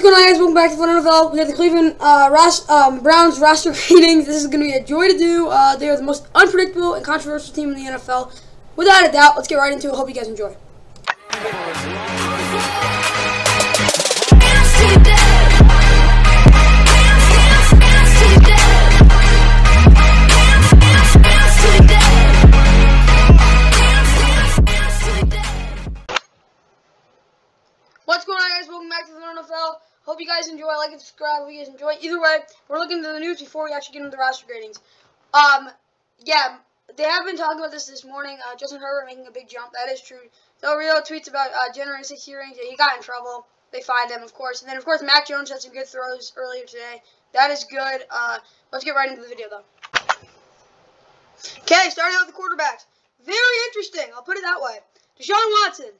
going on, guys? Welcome back to Fun NFL. We have the Cleveland Browns roster ratings. This is going to be a joy to do. They are the most unpredictable and controversial team in the NFL. Without a doubt, let's get right into it. Hope you guys enjoy. What's going on, guys? Welcome back to the NFL. Hope you guys enjoy. Like and subscribe. Hope you guys enjoy. Either way, we're looking into the news before we actually get into the roster gradings. Yeah, they have been talking about this morning. Justin Herbert making a big jump. That is true. Del Rio tweets about January 6 hearings. He got in trouble. They fined him, of course. And then, of course, Mac Jones had some good throws earlier today. That is good. Let's get right into the video, though. Okay, starting out with the quarterbacks. Very interesting. I'll put it that way. Deshaun Watson.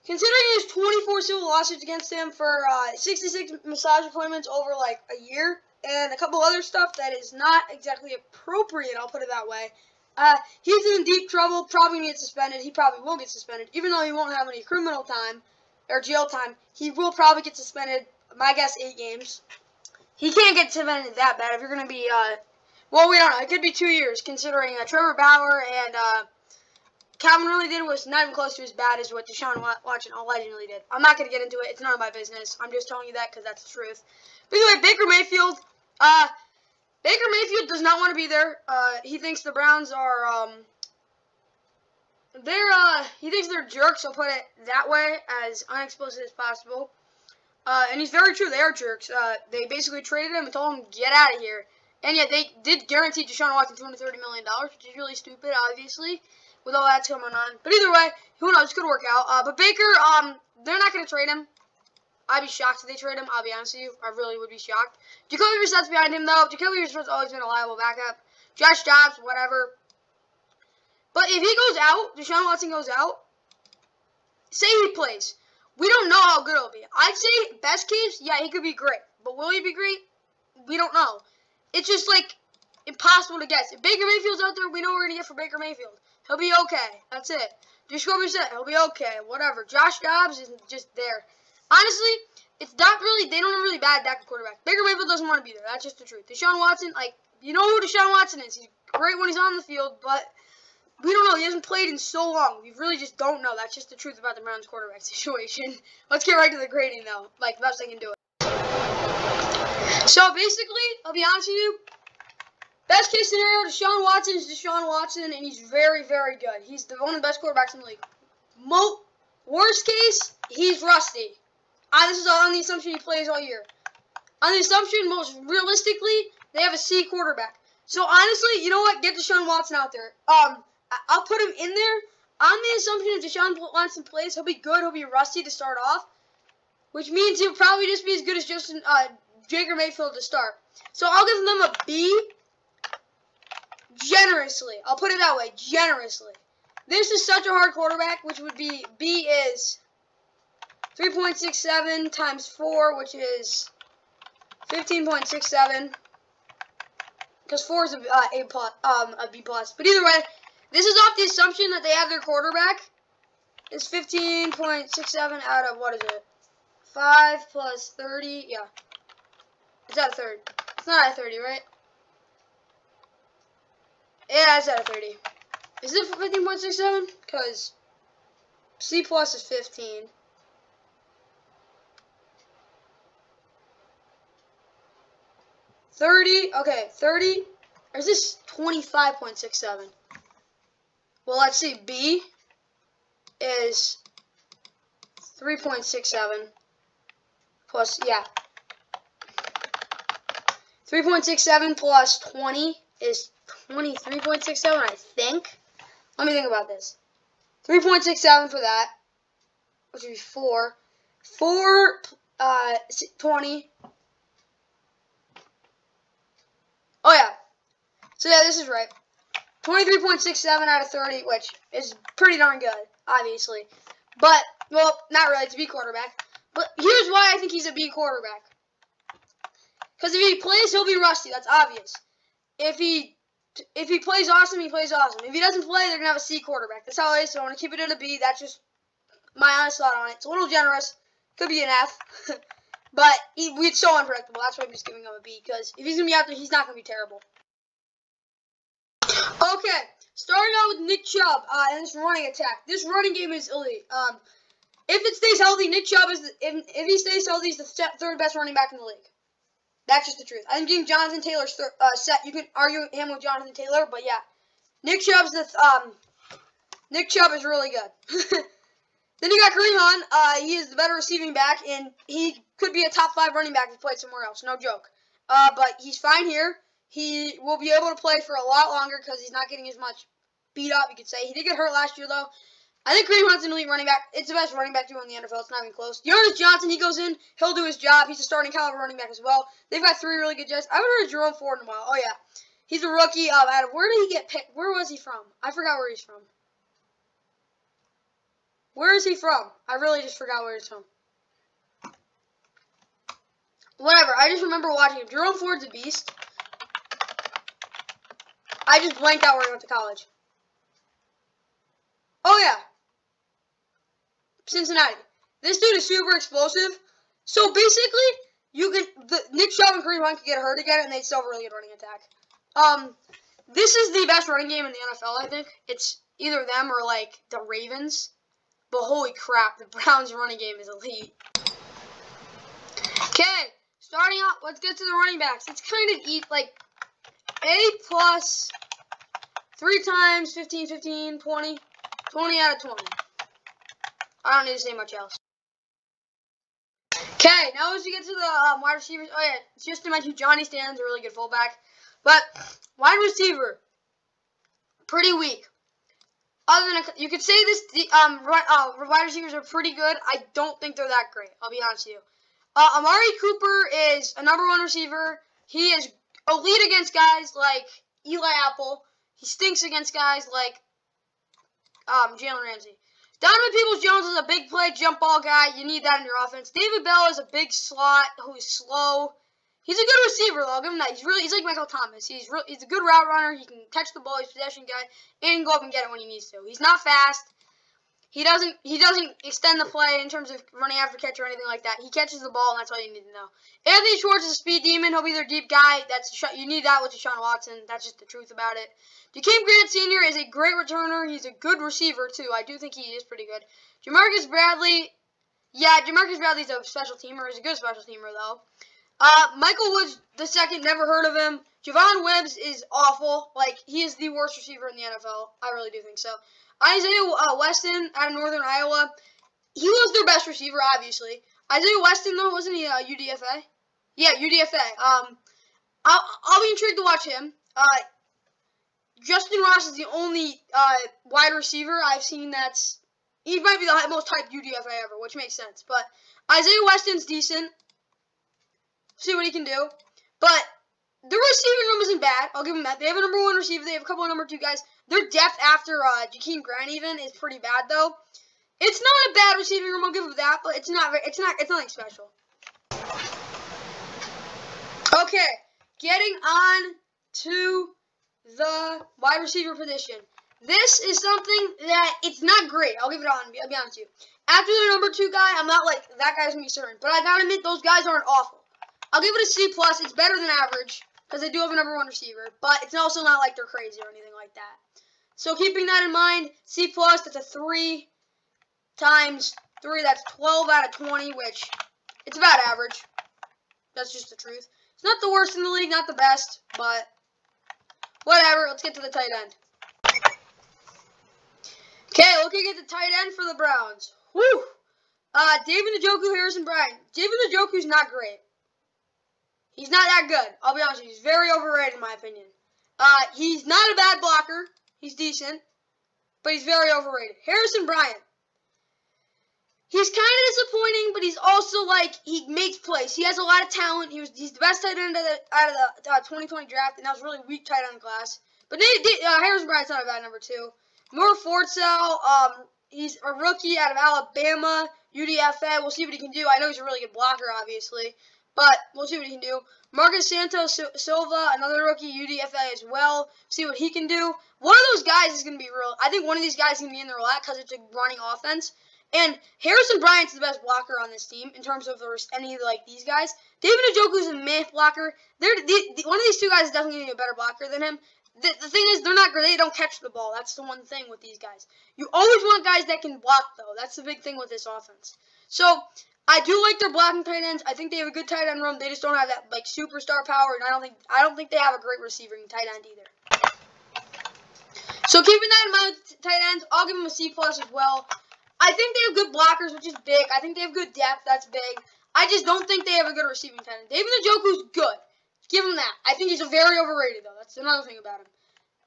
Considering his 24 civil lawsuits against him for 66 massage appointments over like a year and a couple other stuff that is not exactly appropriate, I'll put it that way, he's in deep trouble, probably going to get suspended. He probably will get suspended. Even though he won't have any criminal time or jail time, he will probably get suspended, my guess, 8 games. He can't get suspended that bad if you're going to be, well, we don't know. It could be 2 years, considering Trevor Bauer and Calvin really did was not even close to as bad as what Deshaun Watson allegedly did. I'm not going to get into it. It's none of my business. I'm just telling you that because that's the truth. But anyway, Baker Mayfield. Baker Mayfield does not want to be there. He thinks the Browns are, he thinks they're jerks. I'll put it that way, as unexplicit as possible. And he's very true. They are jerks. They basically traded him and told him, get out of here. And yet they did guarantee Deshaun Watson $230 million, which is really stupid, obviously, with all that's going on. But either way, who knows? It could work out. But Baker, they're not going to trade him. I'd be shocked if they trade him. I'll be honest with you. I really would be shocked. Jacoby Brissett's behind him, though. Jacoby Brissett's always been a reliable backup. Josh Dobbs, whatever. But if he goes out, Deshaun Watson goes out, say he plays. We don't know how good it'll be. I'd say, best case, yeah, he could be great. But will he be great? We don't know. It's just, like, impossible to guess. If Baker Mayfield's out there, we know what we're going to get for Baker Mayfield. He'll be okay. That's it. Jacoby Brissett, he'll be okay. Whatever. Josh Dobbs is just there. Honestly, it's not really, they don't have really bad backup quarterback. Baker Mayfield doesn't want to be there. That's just the truth. Deshaun Watson, like, you know who Deshaun Watson is. He's great when he's on the field, but we don't know. He hasn't played in so long. We really just don't know. That's just the truth about the Browns quarterback situation. Let's get right to the grading, though. Like, the best I can do it. So, basically, I'll be honest with you. Best case scenario, Deshaun Watson is Deshaun Watson, and he's very, very good. He's one of the best quarterbacks in the league. Worst case, he's rusty. This is on the assumption he plays all year. On the assumption, most realistically, they have a C quarterback. So, honestly, you know what? Get Deshaun Watson out there. I'll put him in there. On the assumption if Deshaun Watson plays, he'll be good. He'll be rusty to start off, which means he'll probably just be as good as Baker Mayfield to start. So, I'll give them a B. Generously. I'll put it that way. Generously. This is such a hard quarterback, which would be, B is 3.67 times 4, which is 15.67. Because 4 is a B plus. But either way, this is off the assumption that they have their quarterback. It's 15.67 out of, what is it? 5 plus 30. Yeah. It's at a third. It's not at 30, right? Yeah, it's at a 30. Is it 15.67? Because C plus is 15. Okay, 30. Or is this 25.67? Well, let's see. B is 3.67 plus, yeah. 3.67 plus 20 is 23.67, I think. Let me think about this. 3.67 for that, which would be 4. 20. Oh, yeah. So, yeah, this is right. 23.67 out of 30, which is pretty darn good, obviously. But, well, not really. It's a B quarterback. But here's why I think he's a B quarterback. Because if he plays, he'll be rusty. That's obvious. If he plays awesome, he plays awesome. If he doesn't play, they're going to have a C quarterback. That's how it is, so I want to keep it at a B. That's just my honest thought on it. It's a little generous, Could be an F. But it's so unpredictable. That's why I'm just giving him a B. Because if he's going to be out there, he's not going to be terrible. Okay. Starting out with Nick Chubb and this running attack. This running game is elite. If it stays healthy, Nick Chubb is if he stays healthy, he's the third best running back in the league. That's just the truth. I think getting Jonathan Taylor's set. You can argue him with Jonathan Taylor, but yeah, Nick Chubb is really good. Then you got Kareem Hunt. He is the better receiving back, and he could be a top 5 running back if he played somewhere else. No joke. But he's fine here. He will be able to play for a lot longer because he's not getting as much beat up, you could say. He did get hurt last year, though. I think Kareem Hunt's an elite running back. It's the best running back duo in the NFL. It's not even close. Jonas Johnson, he goes in. He'll do his job. He's a starting caliber running back as well. They've got 3 really good jets. I haven't heard of Jerome Ford in a while. Oh, yeah. He's a rookie. Out of where did he get picked? Where was he from? I forgot where he's from. Where is he from? I really just forgot where he's from. Whatever. I just remember watching him. Jerome Ford's a beast. I just blanked out where he went to college. Oh, yeah. Cincinnati. This dude is super explosive. So, basically, Nick Chubb and Kareem Hunt could get hurt again, and they'd still have a really good running attack. This is the best running game in the NFL, I think. It's either them or, like, the Ravens. But holy crap, the Browns' running game is elite. Okay, starting out, let's get to the running backs. It's kind of like A plus 3 times 15, 15, 20, 20 out of 20. I don't need to say much else. Okay, now as we get to the wide receivers, oh yeah, just to mention Johnny Stan's a really good fullback. But wide receiver, pretty weak. Other than you could say wide receivers are pretty good. I don't think they're that great. I'll be honest with you. Amari Cooper is a #1 receiver. He is elite against guys like Eli Apple. He stinks against guys like Jalen Ramsey. Donovan Peoples-Jones is a big play jump ball guy. You need that in your offense. David Bell is a big slot who is slow. He's a good receiver, though. I'll give him that. He's like Michael Thomas. He's a good route runner. He can catch the ball. He's a possession guy, and he can go up and get it when he needs to. He's not fast. He doesn't extend the play in terms of running after catch or anything like that. He catches the ball, and that's all you need to know. Anthony Schwartz is a speed demon. He'll be their deep guy. You need that with Deshaun Watson. That's just the truth about it. Jakeem Grant Sr. is a great returner. He's a good receiver, too. I do think he is pretty good. Jamarcus Bradley, Jamarcus Bradley's a special teamer. He's a good special teamer, though. Michael Woods II, never heard of him. Javon Wibbs is awful. Like, he is the worst receiver in the NFL. I really do think so. Isaiah Weston out of Northern Iowa. He was their best receiver, obviously. Isaiah Weston, though, wasn't he UDFA? Yeah, UDFA. I'll be intrigued to watch him. Justin Ross is the only wide receiver I've seen he might be the most hyped UDFA ever, which makes sense. But Isaiah Weston's decent. See what he can do. But their receiving room isn't bad. I'll give them that. They have a #1 receiver. They have a couple of #2 guys. Their depth after Jakeem Grant even is pretty bad, though. It's not a bad receiving room. I'll give them that, but it's nothing special. Okay, getting on to the wide receiver position. This is something that it's not great. I'll give it on. I'll be honest with you. After the #2 guy, I'm not like that guy's gonna be certain, but I gotta admit those guys aren't awful. I'll give it a C+. It's better than average because they do have a #1 receiver, but it's also not like they're crazy or anything like that. So keeping that in mind, C+, that's a 3 times 3, that's 12 out of 20, which it's about average. That's just the truth. It's not the worst in the league, not the best, but whatever. Let's get to the tight end. Okay, looking at the tight end for the Browns. Whew. David Njoku, Harrison Bryant. David Njoku's not great. He's not that good. I'll be honest with you. He's very overrated, in my opinion. He's not a bad blocker. He's decent. But he's very overrated. Harrison Bryant. He's kind of disappointing, but he's also, like, he makes plays. He has a lot of talent. He's the best tight end out of the 2020 draft, and that was a really weak tight end class. But Harrison Bryant's not a bad #2. Moore Fortsell, he's a rookie out of Alabama, UDFA. We'll see what he can do. I know he's a really good blocker, obviously. But we'll see what he can do. Marcus Santos Silva, another rookie, UDFA as well. See what he can do. One of those guys is going to be real. I think one of these guys is going to be in there a lot because it's a running offense. And Harrison Bryant's the best blocker on this team in terms of any like these guys. David Njoku's a meh blocker. One of these two guys is definitely going to be a better blocker than him. The thing is, they're not great. They don't catch the ball. That's the one thing with these guys. You always want guys that can block, though. That's the big thing with this offense. So I do like their blocking tight ends. I think they have a good tight end room. They just don't have that like superstar power, and I don't think they have a great receiving tight end either. So keeping that in mind with tight ends, I'll give them a C+ as well. I think they have good blockers, which is big. I think they have good depth. That's big. I just don't think they have a good receiving tight end. David Njoku's good. Give him that. I think he's very overrated, though. That's another thing about him.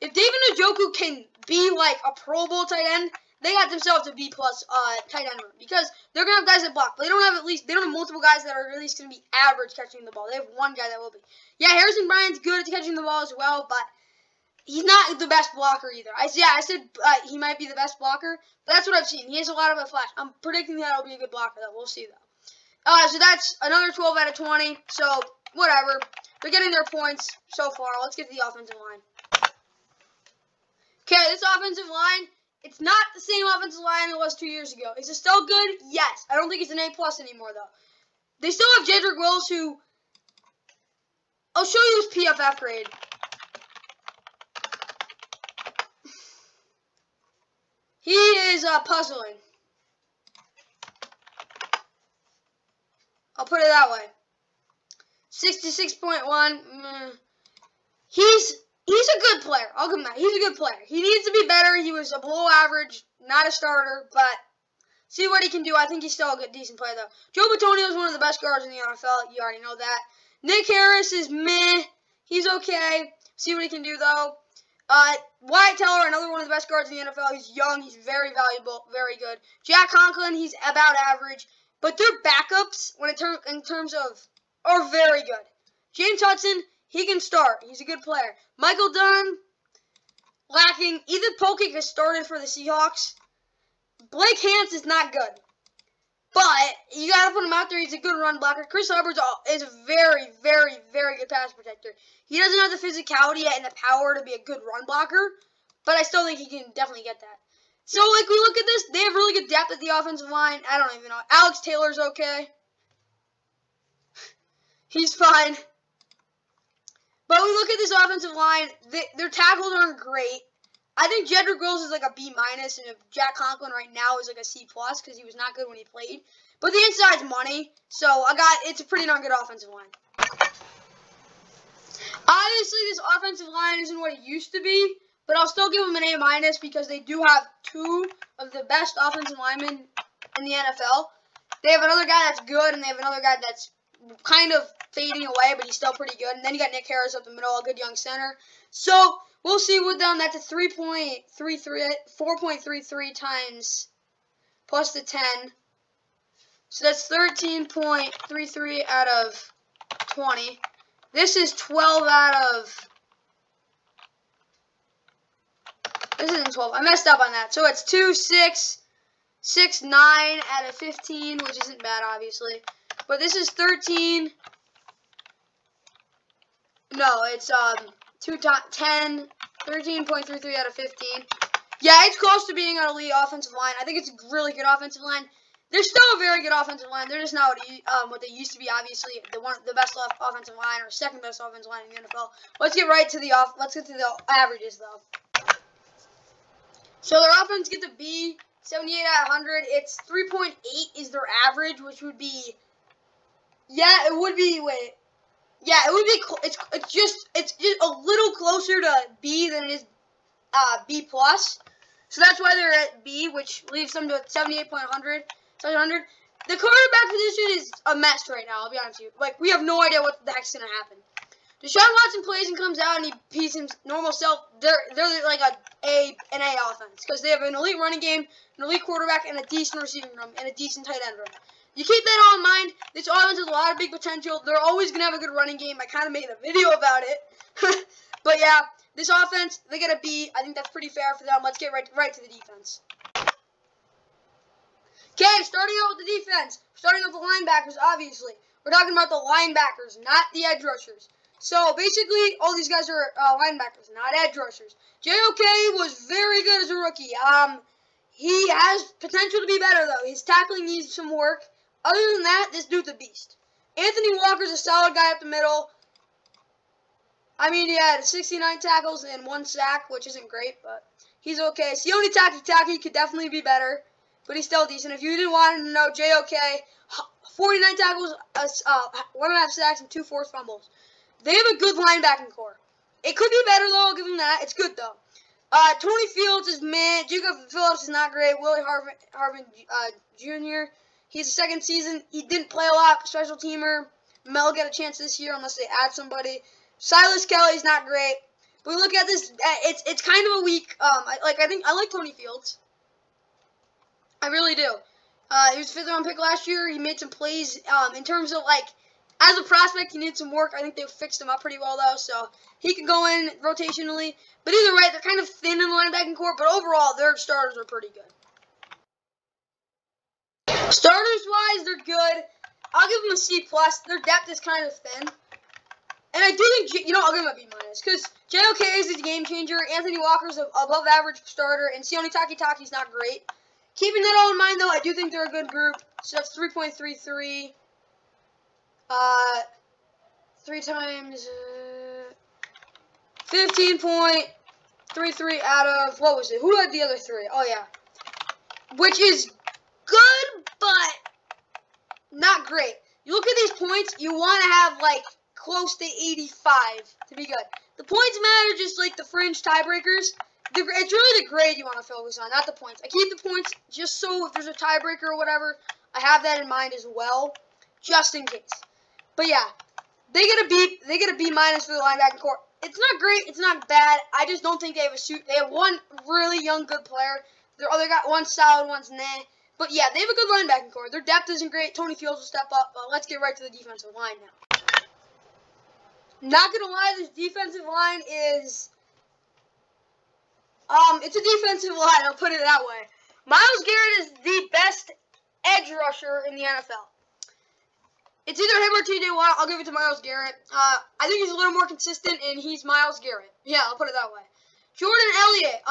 If David Njoku can be like a Pro Bowl tight end, they got themselves a B+ tight end room because they're gonna have guys that block. They don't have multiple guys that are at least gonna be average catching the ball. They have one guy that will be. Yeah, Harrison Bryant's good at catching the ball as well, but he's not the best blocker either. I said he might be the best blocker, but that's what I've seen. He has a lot of a flash. I'm predicting that he'll be a good blocker, though. We'll see, though. So that's another 12 out of 20. So whatever. They're getting their points so far. Let's get to the offensive line. Okay, this offensive line, it's not the same offensive line it was 2 years ago. Is it still good? Yes. I don't think it's an A+ anymore, though. They still have Jedrick Wills, who I'll show you his PFF grade. He is puzzling. I'll put it that way. 66.1. He's a good player. I'll give him that. He's a good player. He needs to be better. He was a below average, not a starter, but see what he can do. I think he's still a good, decent player, though. Joe Bitonio is one of the best guards in the NFL. You already know that. Nick Harris is meh. He's okay. See what he can do, though. Wyatt Teller, another one of the best guards in the NFL. He's young. He's very valuable. Very good. Jack Conklin, he's about average. But their backups, in terms of, are very good. James Hudson, he can start. He's a good player. Michael Dunn, lacking. Ethan Polkick has started for the Seahawks. Blake Hance is not good. But you got to put him out there. He's a good run blocker. Chris Hubbard is a very, very, very good pass protector. He doesn't have the physicality and the power to be a good run blocker, but I still think he can definitely get that. So, like, we look at this. They have really good depth at the offensive line. I don't even know. Alex Taylor's okay. He's fine. But we look at this offensive line. Their tackles aren't great. I think Jedrick Wills is like a B-, and Jack Conklin right now is like a C+ because he was not good when he played. But the inside's money, so it's a pretty darn good offensive line. Obviously, this offensive line isn't what it used to be, but I'll still give them an A- because they do have two of the best offensive linemen in the NFL. They have another guy that's good, and they have another guy that's kind of fading away, but he's still pretty good. And then you got Nick Harris up the middle, a good young center. So we'll see with them. That's a 4.33 times plus the 10. So that's 13.33 out of 20. This is 12 out of... This isn't 12. I messed up on that. So it's 2, 6, 6, 9 out of 15, which isn't bad, obviously. But this is 13. No, it's 10, 13.33 out of 15. Yeah, it's close to being an elite offensive line. I think it's a really good offensive line. They're still a very good offensive line. They're just not what they used to be. Obviously, the best offensive line or second best offensive line in the NFL. Let's get to the averages though. So their offense gets a B, 78 out of 100. It's 3.8 is their average, which would be. Yeah, it would be. Wait. Yeah, it would be. It's just a little closer to B than it is B+. So that's why they're at B, which leaves them to 78.100. The quarterback position is a mess right now. I'll be honest with you. Like, we have no idea what the heck's gonna happen. Deshaun Watson plays and comes out and he's his normal self. They're like an A offense because they have an elite running game, an elite quarterback, and a decent receiving room and a decent tight end room. You keep that all in mind. This offense has a lot of big potential. They're always gonna have a good running game. I kind of made a video about it, but yeah, this offense they get a B. I think that's pretty fair for them. Let's get right to the defense. Okay, starting out with the defense. Starting with the linebackers, obviously. We're talking about the linebackers, not the edge rushers. So, basically, all these guys are linebackers, not edge rushers. JOK was very good as a rookie. He has potential to be better, though. His tackling needs some work. Other than that, this dude's a beast. Anthony Walker's a solid guy up the middle. I mean, he had 69 tackles and 1 sack, which isn't great, but he's okay. Sione Takitaki could definitely be better, but he's still decent. If you didn't want to know, JOK, 49 tackles, 1.5 sacks, and 2 forced fumbles. They have a good linebacking core. It could be better, though. I'll give them that. It's good, though. Tony Fields is meh. Jacob Phillips is not great. Willie Harvin Jr., he's a second season. He didn't play a lot. Special teamer. Mel get a chance this year unless they add somebody. Silas Kelly's not great. But we look at this. It's kind of a weak. I like Tony Fields. I really do. He was a 5th round pick last year. He made some plays. In terms of as a prospect, he needed some work. I think they fixed him up pretty well though, so he can go in rotationally. But either way, they're kind of thin in the linebacking core. But overall, their starters are pretty good. Starters-wise, they're good. I'll give them a C+. Their depth is kind of thin. And I do think, I'll give them a B-, because JOK is a game changer. Anthony Walker's an above-average starter, and Sione Takitaki's not great. Keeping that all in mind, though, I do think they're a good group. So that's 3.33. 3 times 15.33 out of, what was it? Who had the other 3? Oh, yeah. Which is good, but not great. You look at these points, you want to have, close to 85 to be good. The points matter just like the fringe tiebreakers. It's really the grade you want to focus on, not the points. I keep the points just so if there's a tiebreaker or whatever, I have that in mind as well, just in case. But yeah, they get a B minus for the linebacking core. It's not great, it's not bad. I just don't think they have a suit. They have one really young good player. Their other got one solid, one's nah. But yeah, they have a good linebacking core. Their depth isn't great. Tony Fields will step up. But let's get right to the defensive line now. Not gonna lie, this defensive line is it's a defensive line, I'll put it that way. Myles Garrett is the best edge rusher in the NFL. It's either him or TJ Watt. I'll give it to Myles Garrett. I think he's a little more consistent, and he's Myles Garrett. Yeah, I'll put it that way. Jordan Elliott,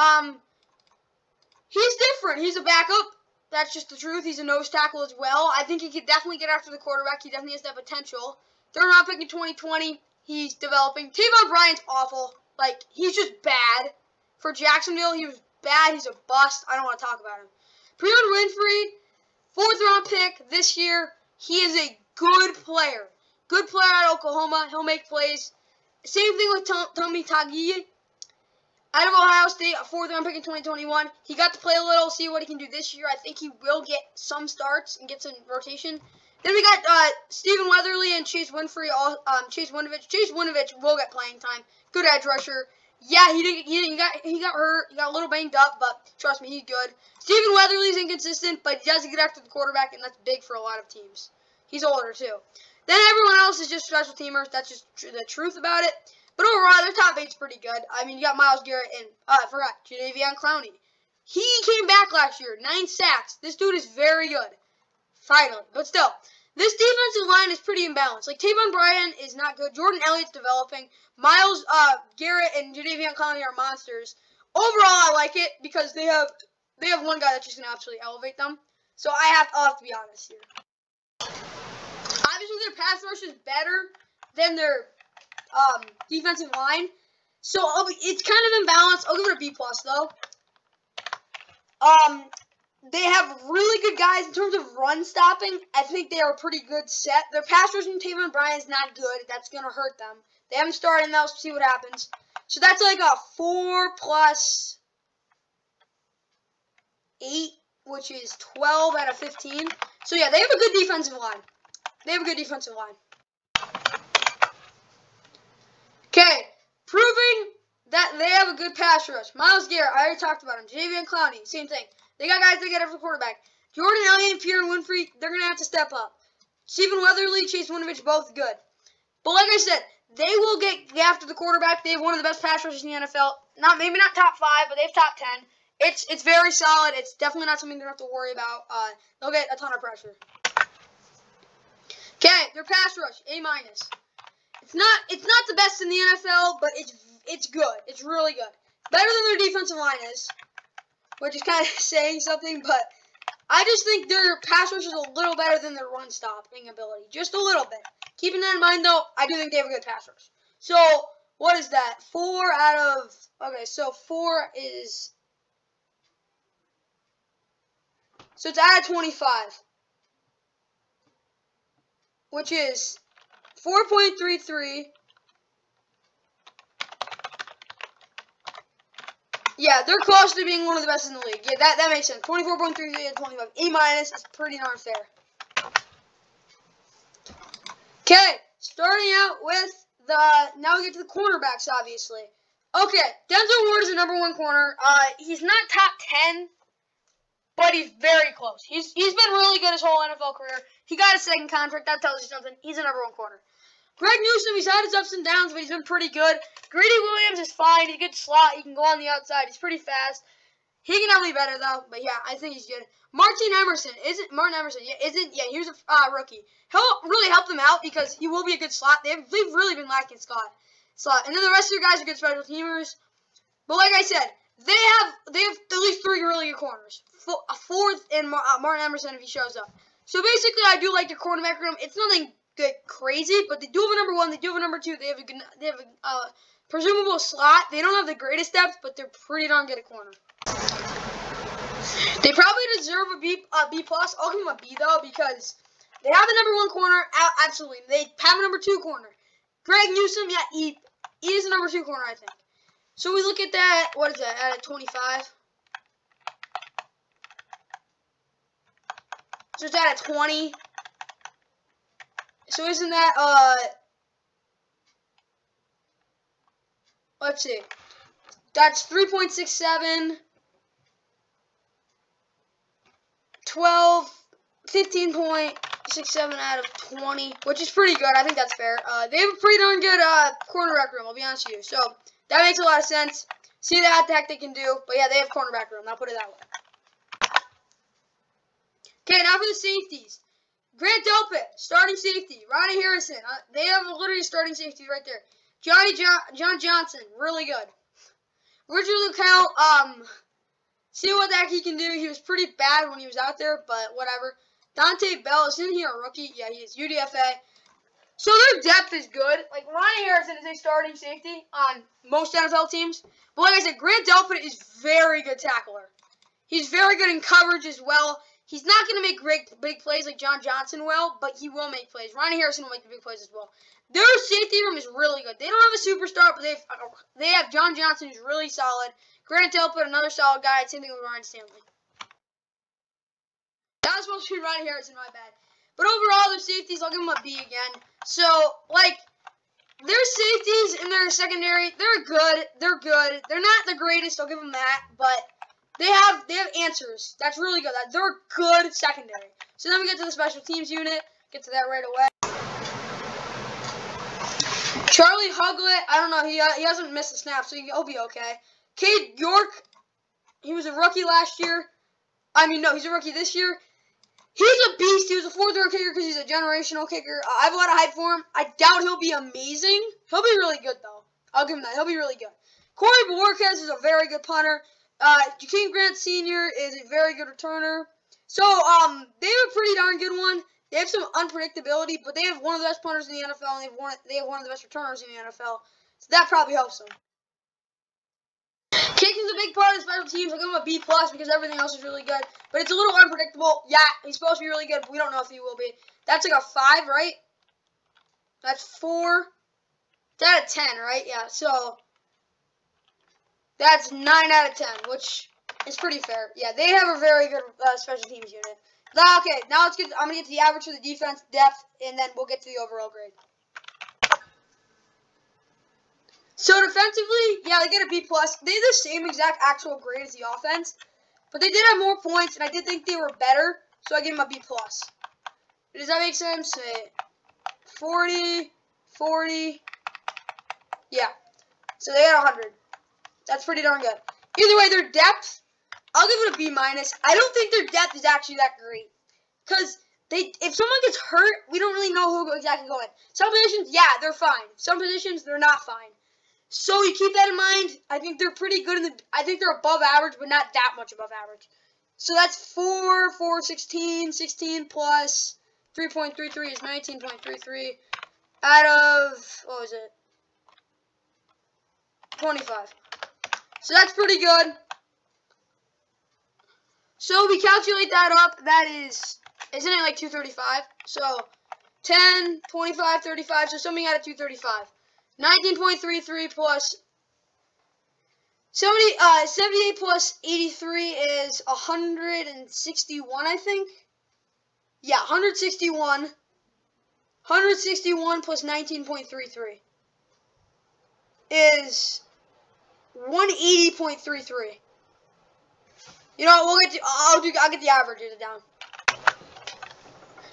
he's different. He's a backup. That's just the truth. He's a nose tackle as well. I think he could definitely get after the quarterback. He definitely has that potential. 3rd round pick in 2020. He's developing. Taven Bryant's awful. He's just bad. For Jacksonville, he was bad. He's a bust. I don't want to talk about him. Breon Winfrey, 4th round pick this year. He is a good player. Good player at Oklahoma. He'll make plays. Same thing with Tommy Tagie. Out of Ohio State, a 4th round pick in 2021. He got to play a little, see what he can do this year. I think he will get some starts and get some rotation. Then we got Stephen Weatherly and Chase Winovich. Chase Winovich will get playing time. Good edge rusher. Yeah, he got hurt. He got a little banged up, but trust me, he's good. Stephen Weatherly's inconsistent, but he does get after the quarterback, and that's big for a lot of teams. He's older too. Then everyone else is just special teamers. That's just the truth about it. But overall, their top 8's pretty good. I mean, you got Myles Garrett and I forgot Jadeveon Clowney. He came back last year, 9 sacks. This dude is very good. Finally, but still. This defensive line is pretty imbalanced. Taven Bryan is not good. Jordan Elliott's developing. Myles Garrett and Jadeveon Clowney are monsters. Overall, I like it because they have one guy that's just gonna absolutely elevate them. So I'll have to be honest here. Obviously, their pass rush is better than their defensive line. So it's kind of imbalanced. I'll give it a B+ though. They have really good guys in terms of run stopping. I think they are a pretty good set. Their pass rush from Taven Bryan is not good. That's going to hurt them. They haven't started now, so see what happens. So that's like a 4 + 8, which is 12 out of 15. So yeah, they have a good defensive line. Okay, proving that they have a good pass rush. Myles Garrett, I already talked about him. Jadeveon Clowney, same thing. They got guys that get after the quarterback. Jordan Elliott and Breon Winfrey, they're going to have to step up. Stephen Weatherly, Chase Winovich, both good. But like I said, they will get after the quarterback. They have one of the best pass rushers in the NFL. Maybe not top 5, but they have top 10. It's very solid. It's definitely not something they're going to have to worry about. They'll get a ton of pressure. Okay, their pass rush, A-. It's not the best in the NFL, but it's good. It's really good. Better than their defensive line is. which is kind of saying something, but I just think their pass rush is a little better than their run stopping ability. Just a little bit. Keeping that in mind, though, I do think they have a good pass rush. So, what is that? 4 out of... Okay, so 4 is... So it's out of 25. Which is 4.33. Yeah, they're close to being one of the best in the league. Yeah, that makes sense. 24.33 and 25. A- is pretty darn fair. Okay, starting out with now we get to the cornerbacks, obviously. Okay, Denzel Ward is the #1 corner. He's not top 10, but he's very close. He's been really good his whole NFL career. He got a second contract. That tells you something. He's a #1 corner. Greg Newsome, he's had his ups and downs, but he's been pretty good. Grady Williams is fine. He's a good slot. He can go on the outside. He's pretty fast. He can have me better, though. But, yeah, I think he's good. Martin Emerson. He was a rookie. He'll really help them out because he will be a good slot. They've really been lacking slot. And then the rest of your guys are good special teamers. But, like I said, they have at least 3 really good corners. A fourth in Martin Emerson if he shows up. So, basically, I do like the cornerback room. It's nothing good, crazy, but they do have a #1. They do have a #2. They have a presumable slot. They don't have the greatest depth, but they're pretty darn good at corner. They probably deserve a B+. I'll give them a B, though, because they have a #1 corner. Absolutely. They have a #2 corner. Greg Newsome, yeah, he is a #2 corner, I think. So we look at that. What is that? Out of 25. So it's out of 20. So isn't that, let's see. That's 3.67, 12, 15.67 out of 20, which is pretty good. I think that's fair. They have a pretty darn good cornerback room, I'll be honest with you. So that makes a lot of sense. See what the heck they can do. But yeah, they have cornerback room. I'll put it that way. Okay, now for the safeties. Grant Delpit, starting safety. Ronnie Harrison, they have literally starting safety right there. John Johnson, really good. Richard Lukell, see what the heck he can do. He was pretty bad when he was out there, but whatever. Dante Bell, isn't he a rookie? Yeah, he is. UDFA. So their depth is good. Like, Ronnie Harrison is a starting safety on most NFL teams. But like I said, Grant Delpit is very good tackler. He's very good in coverage as well. He's not going to make big plays like John Johnson will, but he will make plays. Ronnie Harrison will make the big plays as well. Their safety room is really good. They don't have a superstar, but they have John Johnson, who's really solid. Grant Delpit, another solid guy. Same thing with Ryan Stanley. That was supposed to be Ronnie Harrison, my bad. But overall, their safeties, I'll give them a B again. So, like, their safeties in their secondary, they're good. They're good. They're not the greatest, I'll give them that, but they have answers. That's really good. They're a good secondary. So then we get to the special teams unit. Get to that right away. Charlie Huglet, I don't know. He hasn't missed a snap, so he'll be okay. Cade York, he was a rookie last year. I mean, no, he's a rookie this year. He's a beast. He was a 4th-round kicker because he's a generational kicker. I have a lot of hype for him. I doubt he'll be amazing. He'll be really good, though. I'll give him that. He'll be really good. Corey Borquez is a very good punter. Jakeem Grant Sr. is a very good returner. So, they have a pretty darn good one. They have some unpredictability, but they have one of the best punters in the NFL, and they have one of the best returners in the NFL. So that probably helps them. Kicking's a big part of the special teams. I'll give him a B+ because everything else is really good. But it's a little unpredictable. Yeah, he's supposed to be really good, but we don't know if he will be. That's like a 5, right? That's 4. It's out of 10, right? Yeah, so that's 9 out of 10, which is pretty fair. Yeah, they have a very good special teams unit. Okay, now I'm going to get to the average for the defense, depth, and then we'll get to the overall grade. So defensively, yeah, they get a B+. They have the same exact actual grade as the offense, but they did have more points, and I did think they were better, so I give them a B+. Does that make sense? 40, 40, yeah. So they got 100. That's pretty darn good. Either way, their depth, I'll give it a B-. I don't think their depth is actually that great, because if someone gets hurt, we don't really know who exactly go in. Some positions, yeah, they're fine. Some positions, they're not fine. So you keep that in mind. I think they're pretty good I think they're above average, but not that much above average. So that's 16 plus 3.33 is 19.33 out of, what was it? 25. So that's pretty good. So we calculate that up. That is, isn't it like 235? So 10, 25, 35. So something out of 235. 19.33 plus 78 plus 83 is 161, I think. Yeah, 161. 161 plus 19.33 is 180.33. You know, I'll get the averages down.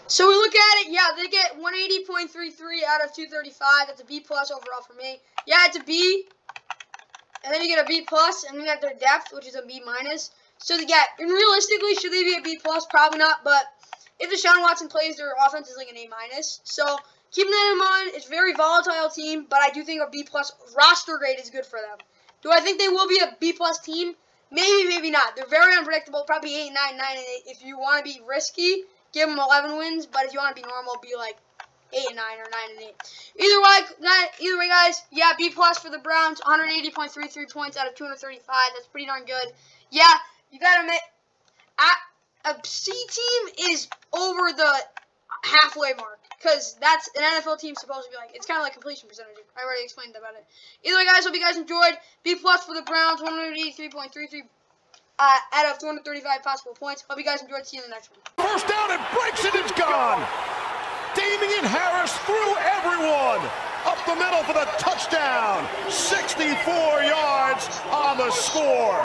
So we look at it, yeah, they get 180.33 out of 235. That's a B plus overall for me. Yeah, it's a B. And then you get a B plus, and then you got their depth, which is a B minus. So yeah, and realistically, should they be a B plus? Probably not. But if Deshaun Watson plays, their offense is like an A minus. So keeping that in mind, it's a very volatile team, but I do think a B plus roster grade is good for them. Do I think they will be a B plus team? Maybe, maybe not. They're very unpredictable. Probably 8, 9, 9, and 8. If you want to be risky, give them 11 wins. But if you want to be normal, be like 8 and 9 or 9 and 8. Either way, guys. Yeah, B plus for the Browns. 180.33 points out of 235. That's pretty darn good. Yeah, you gotta admit, a C team is over the halfway mark, because that's an NFL team supposed to be like. It's kind of like completion percentage. I already explained about it. Either way, guys. Hope you guys enjoyed. B plus for the Browns. 183.33 out of 235 possible points. Hope you guys enjoyed. See you in the next one. First down and breaks it. It's gone. Damian Harris through everyone. Up the middle for the touchdown. 64 yards on the score.